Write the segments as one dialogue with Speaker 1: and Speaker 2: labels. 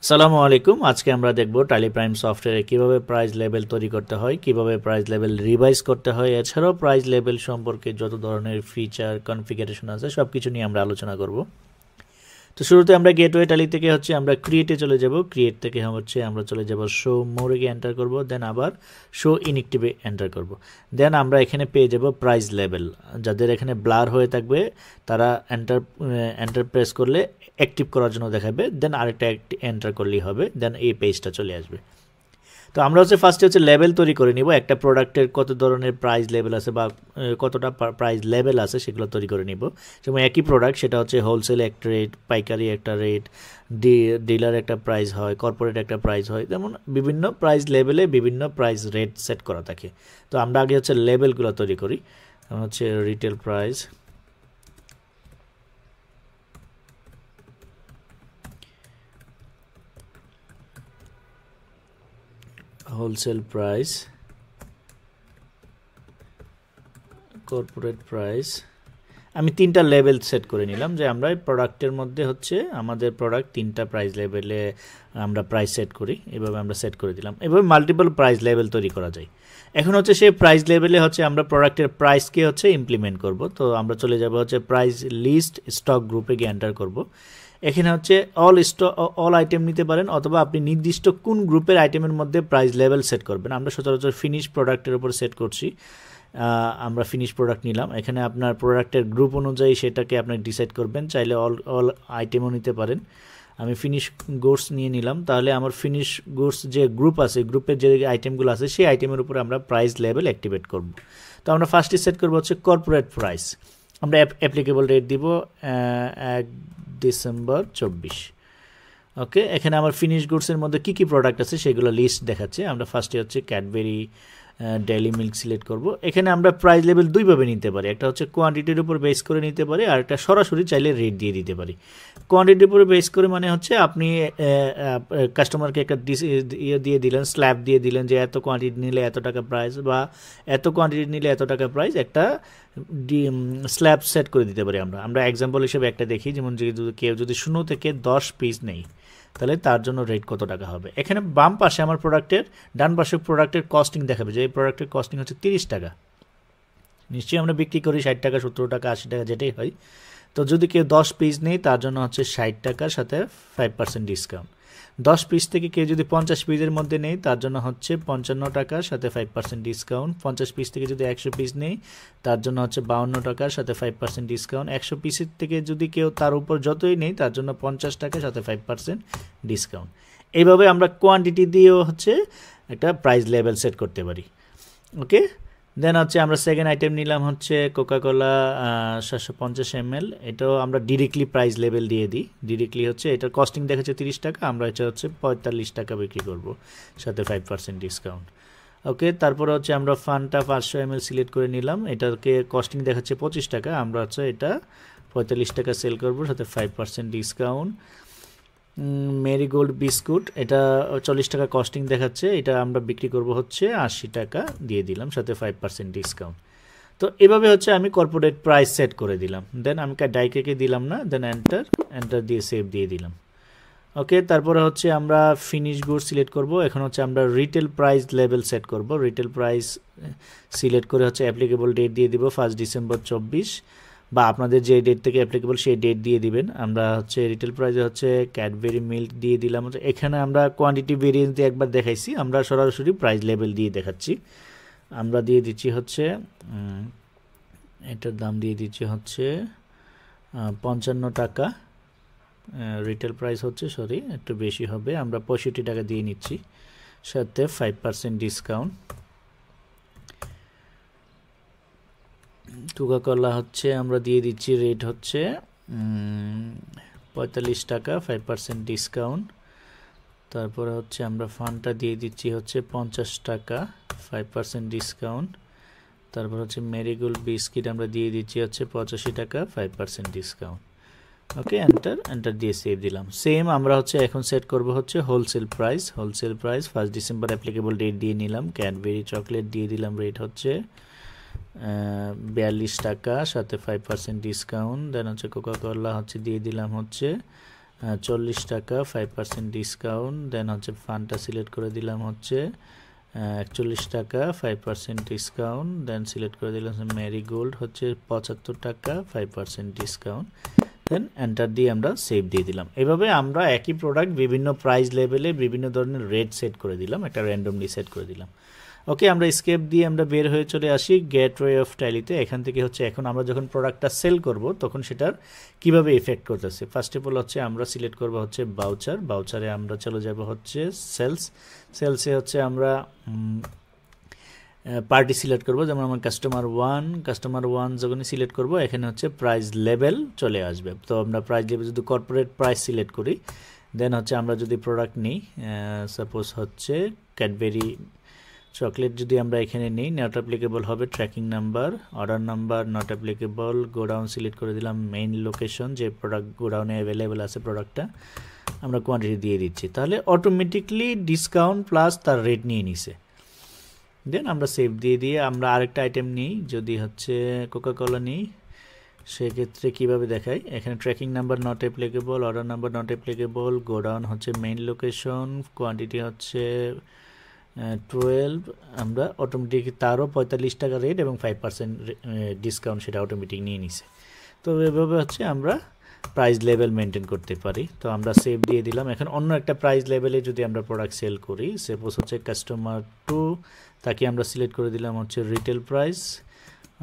Speaker 1: আসসালামু আলাইকুম। আজকে আমরা দেখব টালি প্রাইম সফটওয়্যারে কিভাবে প্রাইস লেভেল তৈরি করতে হয়, কিভাবে প্রাইস লেভেল রিভাইজ করতে হয়, এছাড়াও প্রাইস লেভেল সম্পর্কে যত ধরনের ফিচার কনফিগারেশন আছে সবকিছু নিয়ে আমরা আলোচনা করব। তো শুরুতে আমরা গেটওয়ে টালি থেকে আমরা ক্রিয়েটে চলে যাব। ক্রিয়েট থেকে আমরা চলে যাব শো মোরে গিয়ে এন্টার করব, দেন আবার শো ইনএক্টিভে এন্টার করব। দেন আমরা এখানে পেয়ে যাব প্রাইস লেভেল। যাদের এখানে ব্লার হয়ে থাকবে তারা এন্টার প্রেস করলে অ্যাক্টিভ করার জন্য দেখাবে, দেন আরেকটা এন্টার করলেই হবে, দেন এই পেজটা চলে আসবে। তো আমরা ফার্স্টে লেভেল তৈরি করে নিব। একটা প্রোডাক্টের কত ধরনের প্রাইস লেভেল আছে বা কতটা প্রাইস লেভেল আছে সেগুলো তৈরি করে নিব। যেমন একই প্রোডাক্ট, সেটা হোলসেল একটা রেট, পাইকারি একটা রেট, ডিলার একটা প্রাইস হয়, কর্পোরেট একটা প্রাইস হয়, যেমন বিভিন্ন প্রাইস লেভেলে বিভিন্ন প্রাইস রেট সেট করা থাকে। তো আমরা আগে লেভেলগুলো তৈরি করি। Retail price, wholesale price, corporate price. আমি তিনটা লেভেল সেট করে নিলাম যে আমরা প্রোডাক্টের মধ্যে আমাদের প্রোডাক্ট তিনটা প্রাইস লেভেলে আমরা প্রাইস সেট করি। এভাবে আমরা সেট করে দিলাম। এভাবে মাল্টিপল প্রাইস লেভেল তৈরি করা যায়। এখন সেই প্রাইস লেভেলে আমরা প্রোডাক্টের প্রাইসকে ইমপ্লিমেন্ট করব। তো আমরা চলে যাব প্রাইস লিস্ট স্টক গ্রুপে গিয়ে এন্টার করব। এখানে অল আইটেম নিতে পারেন, অথবা আপনি নির্দিষ্ট কোন গ্রুপের আইটেমের মধ্যে প্রাইস লেভেল সেট করবেন। আমরা সচরাচর ফিনিশ প্রোডাক্টের উপর সেট করছি। আমরা ফিনিশ প্রোডাক্ট নিলাম। এখানে আপনার প্রোডাক্টের গ্রুপ অনুযায়ী সেটাকে আপনি ডিসাইড করবেন, চাইলে অল আইটেমও নিতে পারেন। আমি ফিনিশ গুডস নিয়ে নিলাম। তাহলে আমার ফিনিশ গুডস যে গ্রুপ আছে, গ্রুপের যে আইটেমগুলো আছে সেই আইটেমের উপরে আমরা প্রাইস লেভেল অ্যাক্টিভেট করব। তো আমরা ফার্স্টে সেট করবো কর্পোরেট প্রাইস। আমরা অ্যাপ্লিকেবল রেট দিব 1 ডিসেম্বর 24। ওকে, এখানে আমার ফিনিশ গুডসের মধ্যে কী কী প্রোডাক্ট আছে সেগুলো লিস্ট দেখাচ্ছে। আমরা ফার্স্টে ক্যাডবেরি ডেইলি মিল্ক সিলেক্ট করব। এখানে আমরা প্রাইস লেভেল দুইভাবে নিতে পারি। একটা কোয়ান্টিটির উপর বেস করে নিতে পারি, আর একটা সরাসরি চাইলে রেট দিয়ে দিতে পারি। কোয়ান্টিটির উপরে বেস করে মানে আপনি কাস্টমারকে একটা দিয়ে দিলেন, স্ল্যাব দিয়ে দিলেন যে এত কোয়ান্টিটি নিলে এত টাকা প্রাইস, বা এত কোয়ান্টিটি নিলে এত টাকা প্রাইস, একটা স্ল্যাব সেট করে দিতে পারি। আমরা এক্সাম্পল হিসেবে একটা দেখি, যেমন কেউ যদি 0 থেকে 10 পিস নেই তাহলে তার জন্য রেট কত টাকা হবে। এখানে বাম পাশে আমার প্রোডাক্টের, ডান পাশে প্রোডাক্টের কস্টিং দেখাবে যে এই প্রোডাক্টের কস্টিং 30 টাকা। নিশ্চয়ই আমরা বিক্রি করি 60 টাকা, 70 টাকা, 80 টাকা, যেটাই হয়। তো যদি কেউ 10 পিস নেই তার জন্য 60 টাকার সাথে 5% ডিসকাউন্ট। 10 পিস থেকে কেউ যদি 50 পিসের মধ্যে নেই তার জন্য 55 টাকার সাথে 5% ডিসকাউন্ট। 50 পিস থেকে যদি 100 পিস নেই তার জন্য 52 টাকার সাথে 5% ডিসকাউন্ট। 100 পিসের থেকে যদি কেউ তার উপর যতই নেই তার জন্য 50 টাকার সাথে 5% ডিসকাউন্ট। এইভাবে আমরা কোয়ান্টিটি দিয়েও একটা প্রাইস লেভেল সেট করতে পারি। ওকে, দেন আমরা সেকেন্ড আইটেম নিলাম কোকাকোলা 750 ml। এটাও আমরা ডিরেক্টলি প্রাইস লেভেল দিয়ে দিই। ডিরেক্টলি এটার কস্টিং দেখাচ্ছে 30 টাকা, আমরা এটা 45 টাকা বিক্রি করব সাথে 5% ডিসকাউন্ট। ওকে, তারপরে আমরা ফান্টা 500 ml সিলেক্ট করে নিলাম। এটাকে কস্টিং দেখাচ্ছে 25 টাকা, আমরা এটা 45 টাকা সেল করব সাথে 5% ডিসকাউন্ট। মেরিগোল্ড বিস্কুট, এটা 40 টাকা কস্টিং দেখাচ্ছে, এটা আমরা বিক্রি করব 80 টাকা, দিয়ে দিলাম সাথে 5% ডিসকাউন্ট। তো এভাবে আমি কর্পোরেট প্রাইস সেট করে দিলাম। দেন আমি ডাইকেকে দিলাম না, দেন এন্টার দিয়ে সেভ দিয়ে দিলাম। ওকে, তারপরে আমরা ফিনিশ গুড সিলেক্ট করব। এখন আমরা রিটেল প্রাইস লেভেল সেট করব। রিটেল প্রাইস সিলেক্ট করে অ্যাপ্লিকেবল ডেট দিয়ে দিব 1 ডিসেম্বর 24, বা আপনাদের যে ডেট থেকে অ্যাপ্লিকেবল সেই ডেট দিয়ে দিবেন। আমরা রিটেল প্রাইসে ক্যাডবেরি মিল্ক দিয়ে দিলাম। এখানে আমরা কোয়ান্টিটি ভেরিয়েন্স দিয়ে একবার দেখাইছি, আমরা সরাসরি প্রাইস লেভেল দিয়ে দেখাচ্ছি। আমরা দিয়ে দিচ্ছি এটার দাম দিয়ে দিচ্ছি 55 টাকা। রিটেল প্রাইস সরি একটু বেশি হবে, আমরা 65 টাকা দিয়ে নিচ্ছি সাথে 5% ডিসকাউন্ট। কোকাকোলা আমরা দিয়ে দিচ্ছি রেট 45 টাকা, 5% ডিসকাউন্ট। তারপরে আমরা ফান্ডটা দিয়ে দিচ্ছি 50 টাকা, 5% ডিসকাউন্ট। তারপর মেরিগোল্ড বিস্কিট আমরা দিয়ে দিচ্ছি 85 টাকা, 5% ডিসকাউন্ট। ওকে, এন্টার দিয়ে সেভ দিলাম। সেম আমরা এখন সেট করব wholesale price. Wholesale price 1 December applicable date দিয়ে নিলাম। ক্যাডবেরি চকলেট দিয়ে দিলাম, রেট 42 টাকা সাথে 5% ডিসকাউন্ট। দেন কোকাকোলা দিয়ে দিলাম 40 টাকা 5% ডিসকাউন্ট, দেন হচ্ছে ফান্ডটা সিলেক্ট করে দিলাম হচ্ছে 41 টাকা 5% ডিসকাউন্ট, দেন সিলেক্ট করে দিলাম ম্যারিগোল্ড হচ্ছে 75 টাকা 5% ডিসকাউন্ট, দেন এন্টার দিয়ে আমরা সেভ দিয়ে দিলাম। এভাবে আমরা একই প্রোডাক্ট বিভিন্ন প্রাইস লেভেলে বিভিন্ন ধরনের রেট সেট করে দিলাম, একটা র্যান্ডমলি সেট করে দিলাম। ওকে, আমরা স্কেপ দিয়ে আমরা বের হয়ে চলে আসি গেটওয়ে অফ ট্যালিতে। এখান থেকে হচ্ছে এখন আমরা যখন প্রোডাক্টটা সেল করব তখন সেটার কিভাবে ইফেক্ট করতেছে। ফার্স্ট অফ অল হচ্ছে আমরা সিলেক্ট করব হচ্ছে বাউচারে আমরা চলে যাব হচ্ছে সেলসে হচ্ছে আমরা পার্টি সিলেক্ট করব, যেমন আমার কাস্টমার ওয়ান যখনই সিলেক্ট করব এখানে হচ্ছে প্রাইস লেভেল চলে আসবে। তো আমরা প্রাইস লেভেল যদি কর্পোরেট প্রাইস সিলেক্ট করি, দেন হচ্ছে আমরা যদি প্রোডাক্ট নিই সাপোজ হচ্ছে ক্যাডবেরি চকলেট, যদি আমরা এখানে নিই নট অ্যাপ্লিকেবল হবে, tracking number, order number not applicable, godown select করে দিলাম, মেইন লোকেশন যে প্রোডাক্ট গোডাউনে অ্যাভেলেবেল আছে প্রোডাক্টটা আমরা কোয়ান্টিটি দিয়ে দিচ্ছি, তাহলে অটোমেটিকলি ডিসকাউন্ট প্লাস তার রেট নিয়ে নিছে। দেন আমরা সেভ দিয়ে আমরা আরেকটা আইটেম নিই, যদি হচ্ছে কোকাকোলা নিই সেক্ষেত্রে কীভাবে দেখাই, এখানে tracking number not applicable, order number not applicable, godown হচ্ছে মেইন লোকেশন, কোয়ান্টিটি হচ্ছে 12, আমরা অটোমেটিক তারও 45 টাকা রেট এবং 5% ডিসকাউন্ট সেটা অটোমেটিক নিয়ে নিছে। তো এভাবে হচ্ছে আমরা প্রাইস লেভেল মেনটেন করতে পারি। তো আমরা সেভ দিয়ে দিলাম। এখন অন্য একটা প্রাইস লেভেলে যদি আমরা প্রোডাক্ট সেল করি, সাপোজ হচ্ছে কাস্টমার 2, তাকে আমরা সিলেক্ট করে দিলাম হচ্ছে রিটেল প্রাইস।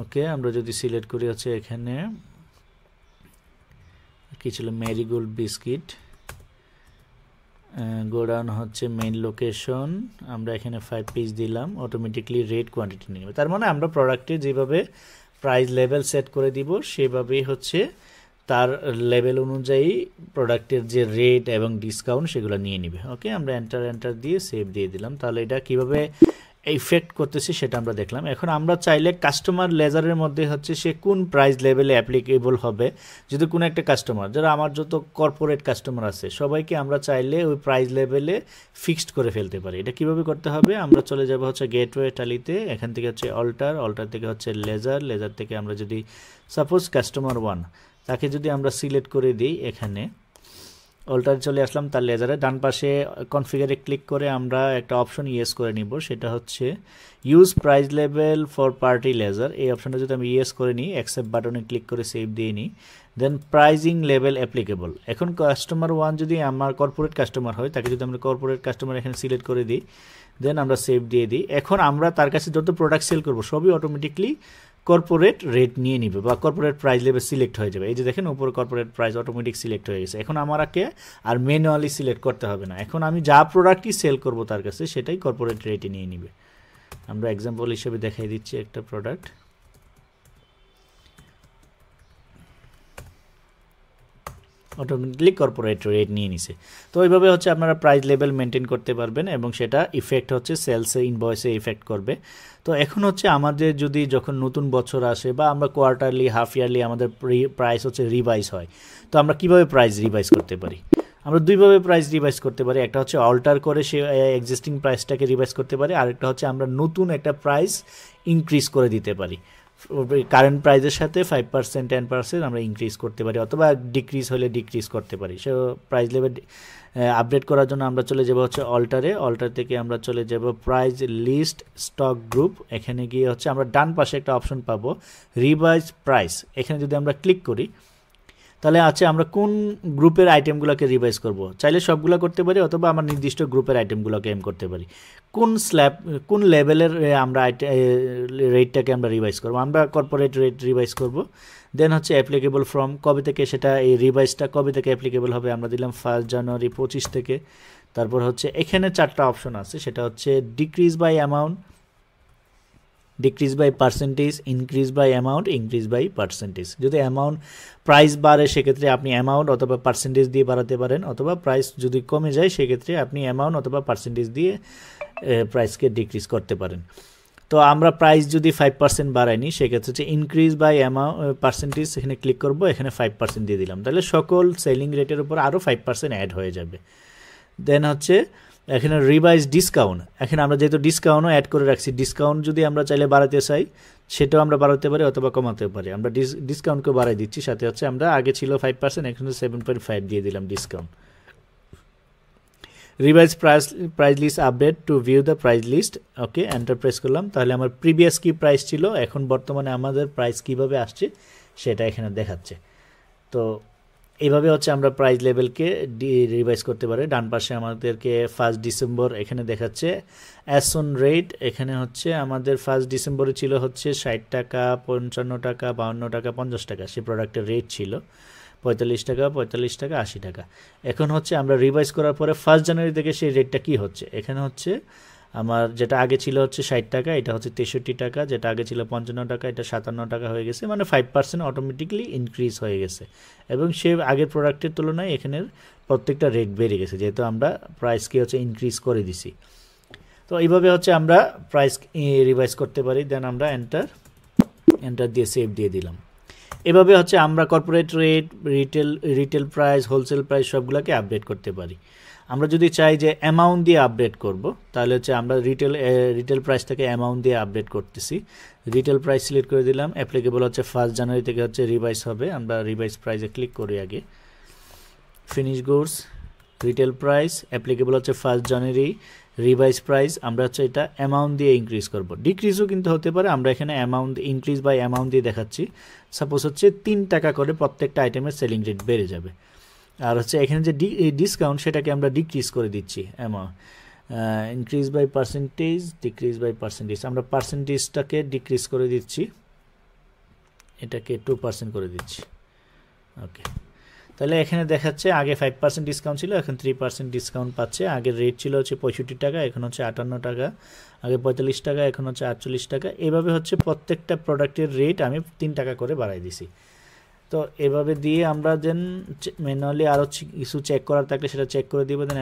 Speaker 1: ওকে, আমরা যদি সিলেক্ট করি হচ্ছে এখানে কি ছিল ম্যারিগোল্ড বিস্কিট, গোডাউন হচ্ছে মেইন লোকেশন, আমরা এখানে 5 পিস দিলাম, অটোমেটিকলি রেট কোয়ান্টিটি নিয়ে নেবে। তার মানে আমরা প্রোডাক্টে যেভাবে প্রাইস লেভেল সেট করে দিব সেভাবেই হচ্ছে তার লেভেল অনুযায়ী প্রোডাক্টের যে রেট এবং ডিসকাউন্ট সেগুলো নিয়ে নেবে। ওকে, আমরা এন্টার দিয়ে সেভ দিয়ে দিলাম। তাহলে এটা কিভাবে ইফেক্ট করতেছে সেটা আমরা দেখলাম। এখন আমরা চাইলে কাস্টমার লেজারের মধ্যে হচ্ছে সে কোন প্রাইস লেভেলে অ্যাপ্লিকেবল হবে, যদি কোনো একটা কাস্টমার, যারা আমার যত কর্পোরেট কাস্টমার আছে সবাইকে আমরা চাইলে ওই প্রাইস লেভেলে ফিক্সড করে ফেলতে পারি। এটা কিভাবে করতে হবে, আমরা চলে যাব হচ্ছে গেটওয়ে ট্যালিতে, এখান থেকে হচ্ছে অল্টার থেকে হচ্ছে লেজার থেকে আমরা যদি সাপোজ কাস্টমার 1 তাকে যদি আমরা সিলেক্ট করে দিই, এখানে অল্টারে চলে আসলাম, তার লেজারে ডান পাশে কনফিগারে ক্লিক করে আমরা একটা অপশন ইয়েস করে নিব, সেটা হচ্ছে use price level for party ledger. এই অপশনটা যদি আমি ইয়েস করে নিই, অ্যাকসেপ্ট বাটনে ক্লিক করে সেভ দিয়ে নিই, দেন প্রাইজিং লেভেল অ্যাপ্লিকেবল। এখন কাস্টমার 1 যদি আমার কর্পোরেট কাস্টমার হয়, তাকে যদি আমরা কর্পোরেট কাস্টমার এখানে সিলেক্ট করে দিই, দেন আমরা সেভ দিয়ে দিই। এখন আমরা তার কাছে যত প্রোডাক্ট সেল করব সবই অটোমেটিকলি কর্পোরেট রেট নিয়ে নিবে বা কর্পোরেট প্রাইস লেভেল সিলেক্ট হয়ে যাবে। এই যে দেখেন উপরে কর্পোরেট প্রাইস অটোমেটিক সিলেক্ট হয়ে গেছে। এখন আমাকে আর ম্যানুয়ালি সিলেক্ট করতে হবে না, এখন আমি যা প্রোডাক্টই সেল করব তার কাছে সেটাই কর্পোরেট রেটে নিয়ে নিবে। আমরা এক্সাম্পল হিসেবে দেখাই দিচ্ছি একটা প্রোডাক্ট, অটোমেটিকলি কর্পোরেট রেট নিয়ে নিছে। তো এইভাবে হচ্ছে আপনারা প্রাইস লেভেল মেনটেন করতে পারবেন এবং সেটা ইফেক্ট হচ্ছে সেলসে ইনভয়েসে ইফেক্ট করবে। তো এখন হচ্ছে আমাদের যদি যখন নতুন বছর আসে বা আমরা কোয়ার্টারলি হাফ ইয়ারলি আমাদের প্রাইস হচ্ছে রিভাইজ হয়, তো আমরা কিভাবে প্রাইস রিভাইজ করতে পারি, আমরা দুইভাবে প্রাইস রিভাইজ করতে পারি। একটা হচ্ছে অল্টার করে সে এক্সিস্টিং প্রাইসটাকে রিভাইজ করতে পারি, আরেকটা হচ্ছে আমরা নতুন একটা প্রাইস ইনক্রিজ করে দিতে পারি। কারেন্ট প্রাইসের সাথে 5% 10% আমরা ইনক্রিজ করতে পারি, অথবা ডিক্রিজ হলে ডিক্রিজ করতে পারি। সে প্রাইস লেভেল আপডেট করার জন্য আমরা চলে যাব হচ্ছে অল্টার থেকে আমরা চলে যাব প্রাইস লিস্ট স্টক গ্রুপ। এখানে গিয়ে হচ্ছে আমরা ডান পাশে একটা অপশন পাবো রিভাইজ প্রাইস, এখানে যদি আমরা ক্লিক করি তাহলে আছে আমরা কোন গ্রুপের আইটেমগুলোকে রিভাইজ করব, চাইলে সবগুলো করতে পারি অথবা আমরা নির্দিষ্ট গ্রুপের আইটেমগুলোকে এম করতে পারি। কোন লেভেলের আমরা রেটটাকে আমরা রিভাইজ করব, আমরা কর্পোরেট রেট রিভাইজ করব। দেন হচ্ছে অ্যাপ্লিকেবল ফ্রম, কবে থেকে সেটা এই রিভাইজটা কবে থেকে অ্যাপ্লিকেবল হবে, আমরা দিলাম 1 জানুয়ারি 25 থেকে। তারপর হচ্ছে এখানে 4টা অপশন আছে, সেটা হচ্ছে decrease by amount, decrease by percentage, increase by amount, increase by percentage. যদি অ্যামাউন্ট প্রাইস বাড়ে সেক্ষেত্রে আপনি অ্যামাউন্ট অথবা পার্সেন্টেজ দিয়ে বাড়াতে পারেন, অথবা প্রাইস যদি কমে যায় সেক্ষেত্রে আপনি অ্যামাউন্ট অথবা পার্সেন্টেজ দিয়ে প্রাইসকে ডিক্রিজ করতে পারেন। তো আমরা প্রাইস যদি 5% বাড়াইনি সেক্ষেত্রে হচ্ছে ইনক্রিজ বাই অ্যামাউন্ট পার্সেন্টেজ, এখানে ক্লিক করব, এখানে 5% দিয়ে দিলাম, তাহলে সকল সেলিং রেটের উপর আরও 5% অ্যাড হয়ে যাবে। দেন হচ্ছে এখানে রিভাইজ ডিসকাউন্ট, এখানে আমরা যেহেতু ডিসকাউন্টও অ্যাড করে রাখছি, ডিসকাউন্ট যদি আমরা চাইলে বাড়াতে চাই সেটাও আমরা বাড়াতে পারি অথবা কমাতেও পারি। আমরা ডিসকাউন্টকে বাড়াই দিচ্ছি, সাথে হচ্ছে আমরা আগে ছিল 5%, এখন 7.5 দিয়ে দিলাম discount. Revise price list update to view the price list, okay enter press করলাম। তাহলে আমার প্রিভিয়াস কি প্রাইস ছিল, এখন বর্তমানে আমাদের প্রাইস কিভাবে আসছে সেটা এখানে দেখাচ্ছে। তো এইভাবে হচ্ছে আমরা প্রাইস লেভেলকে রিভাইজ করতে পারি। ডান পাশে আমাদেরকে 1 ডিসেম্বর এখানে দেখাচ্ছে অ্যাজ অন রেট। এখানে হচ্ছে আমাদের 1 ডিসেম্বরে ছিল হচ্ছে 60 টাকা, 55 টাকা, 52 টাকা, 50 টাকা সেই প্রোডাক্টের রেট ছিল, 45 টাকা, 45 টাকা, 80 টাকা। এখন হচ্ছে আমরা রিভাইজ করার পরে 1 জানুয়ারি থেকে সেই রেটটা কি হচ্ছে, এখানে হচ্ছে আমার যেটা আগে ছিল হচ্ছে 60 টাকা, এটা হচ্ছে 63 টাকা, যেটা আগে ছিল 55 টাকা, এটা 57 টাকা হয়ে গেছে, মানে 5% অটোমেটিকলি ইনক্রিজ হয়ে গেছে। এবং সে আগের প্রোডাক্টের তুলনায় এখানের প্রত্যেকটা রেট বেড়ে গেছে, যেহেতু আমরা প্রাইসকে হচ্ছে ইনক্রিজ করে দিছি। তো এইভাবে হচ্ছে আমরা প্রাইস রিভাইজ করতে পারি। দেন আমরা এন্টার দিয়ে সেভ দিয়ে দিলাম। এভাবে হচ্ছে আমরা corporate rate, retail price, wholesale price সবগুলোকে আপডেট করতে পারি। আমরা যদি চাই যে অ্যামাউন্ট দিয়ে আপডেট করব, তাহলে হচ্ছে আমরা রিটেল প্রাইস থেকে অ্যামাউন্ট দিয়ে আপডেট করতেছি। রিটেল প্রাইস সিলেক্ট করে দিলাম, অ্যাপ্লিকেবল হচ্ছে 1 জানুয়ারি থেকে হচ্ছে রিভাইজ হবে। আমরা রিভাইজ প্রাইসে ক্লিক করি আগে। Finish goods, retail price, applicable হচ্ছে 1 জানুয়ারি, রিভাইজ প্রাইস আমরা হচ্ছে এটা অ্যামাউন্ট দিয়ে ইনক্রিজ করব। ডিক্রিজও কিন্তু হতে পারে, আমরা এখানে অ্যামাউন্ট ইনক্রিজ বাই অ্যামাউন্ট দিয়ে দেখাচ্ছি। সাপোজ হচ্ছে 3 টাকা করে প্রত্যেকটা আইটেমের সেলিং রেট বেড়ে যাবে। আর হচ্ছে এখানে যে ডিসকাউন্ট সেটাকে আমরা ডিক্রিজ করে দিচ্ছি, increase by percentage, decrease by percentage, আমরা পার্সেন্টেজটাকে ডিক্রিজ করে দিচ্ছি, এটাকে 2% করে দিচ্ছি। ওকে, তাহলে এখানে দেখাচ্ছে আগে 5% ডিসকাউন্ট ছিল, এখন 3% ডিসকাউন্ট পাচ্ছে। আগের রেট ছিল হচ্ছে 65 টাকা, এখন হচ্ছে 58 টাকা, আগে 45 টাকা, এখন হচ্ছে 48 টাকা। এভাবে হচ্ছে প্রত্যেকটা প্রোডাক্টের রেট আমি 3 টাকা করে বাড়াই দিছি। তো এভাবে দিয়ে আমরা দেন ম্যানুয়ালি আরও কিছু চেক করার থাকলে সেটা চেক করে দিব, দেন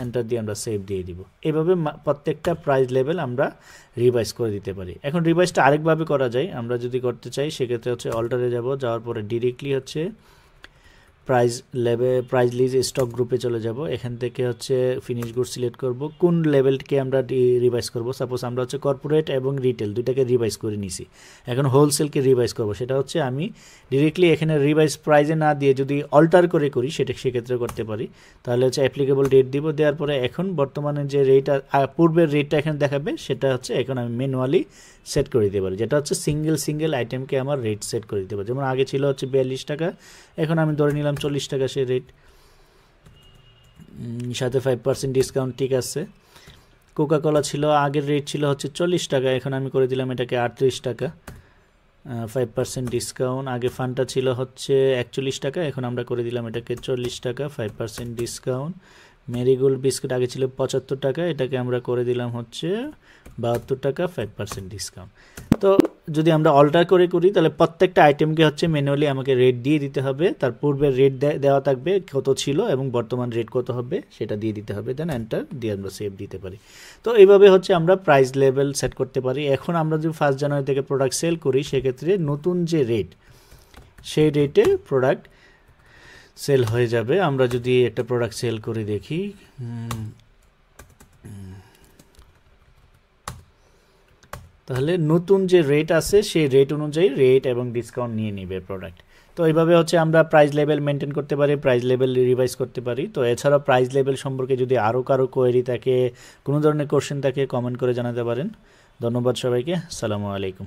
Speaker 1: এন্টার দিয়ে আমরা সেভ দিয়ে দিব। এভাবে প্রত্যেকটা প্রাইস লেভেল আমরা রিভাইজ করে দিতে পারি। এখন রিভাইজটা আরেকভাবে করা যায়, আমরা যদি করতে চাই সেক্ষেত্রে হচ্ছে অল্টারে যাওয়ার পরে ডিরেক্টলি হচ্ছে প্রাইস লিস্ট স্টক গ্রুপে চলে যাব। এখান থেকে হচ্ছে ফিনিশ গুড সিলেক্ট করব, কোন লেভেলকে আমরা রিভাইজ করব। সাপোজ আমরা হচ্ছে কর্পোরেট এবং রিটেল দুইটাকে রিভাইজ করে নিছি, এখন হোলসেলকে রিভাইজ করব। সেটা হচ্ছে আমি ডিরেক্টলি এখানে রিভাইজ প্রাইজে না দিয়ে যদি অল্টার করে করি সেটা সেক্ষেত্রে করতে পারি। তাহলে হচ্ছে অ্যাপ্লিকেবল রেট দিব, দেওয়ার পরে এখন বর্তমানে যে রেট পূর্বের রেটটা এখানে দেখাবে সেটা হচ্ছে এখন আমি ম্যানুয়ালি সেট করে দিতে পারি, যেটা হচ্ছে সিঙ্গেল আইটেমকে আমার রেট সেট করে দিতে পারি। যেমন আগে ছিল হচ্ছে 42 টাকা, এখন আমি ধরে নিলাম 40 টাকা সে রেট, সাথে 5% ডিসকাউন্ট, ঠিক আছে। কোকাকোলা ছিল আগের রেট ছিল হচ্ছে 40 টাকা, এখন আমি করে দিলাম এটাকে 38 টাকা, 5% ডিসকাউন্ট। আগে ফান্টা ছিল হচ্ছে 41 টাকা, এখন আমরা করে দিলাম এটাকে 40 টাকা, 5% ডিসকাউন্ট। মেরিগোল্ড বিস্কুট আগে ছিল 75 টাকা, এটাকে আমরা করে দিলাম হচ্ছে 72 টাকা, 5% ডিসকাউন্ট। তো যদি আমরা অল্টার করে করি তাহলে প্রত্যেকটা আইটেমকে হচ্ছে ম্যানুয়ালি আমাকে রেট দিয়ে দিতে হবে, তার পূর্বের রেট দেওয়া থাকবে কত ছিল এবং বর্তমান রেট কত হবে সেটা দিয়ে দিতে হবে, দেন এন্টার দিয়ে আমরা সেভ দিতে পারি। তো এইভাবে হচ্ছে আমরা প্রাইস লেভেল সেট করতে পারি। এখন আমরা যদি 1 জানুয়ারি থেকে প্রোডাক্ট সেল করি সেক্ষেত্রে নতুন যে রেট সেই রেটে প্রোডাক্ট সেল হয়ে যাবে। আমরা যদি একটা প্রোডাক্ট সেল করে দেখি, তাহলে নতুন যে রেট আছে সেই রেট অনুযায়ী রেট এবং ডিসকাউন্ট নিয়ে নেবে প্রোডাক্ট। তো এইভাবে হচ্ছে আমরা প্রাইস লেভেল মেনটেন করতে পারি, প্রাইস লেভেল রিভাইজ করতে পারি। তো এছাড়া প্রাইস লেভেল সম্পর্কে যদি আরও কারো কোয়েরি থাকে, কোনো ধরনের কোশ্চেন থাকে, কমেন্ট করে জানাতে পারেন। ধন্যবাদ সবাইকে, আসসালামু আলাইকুম।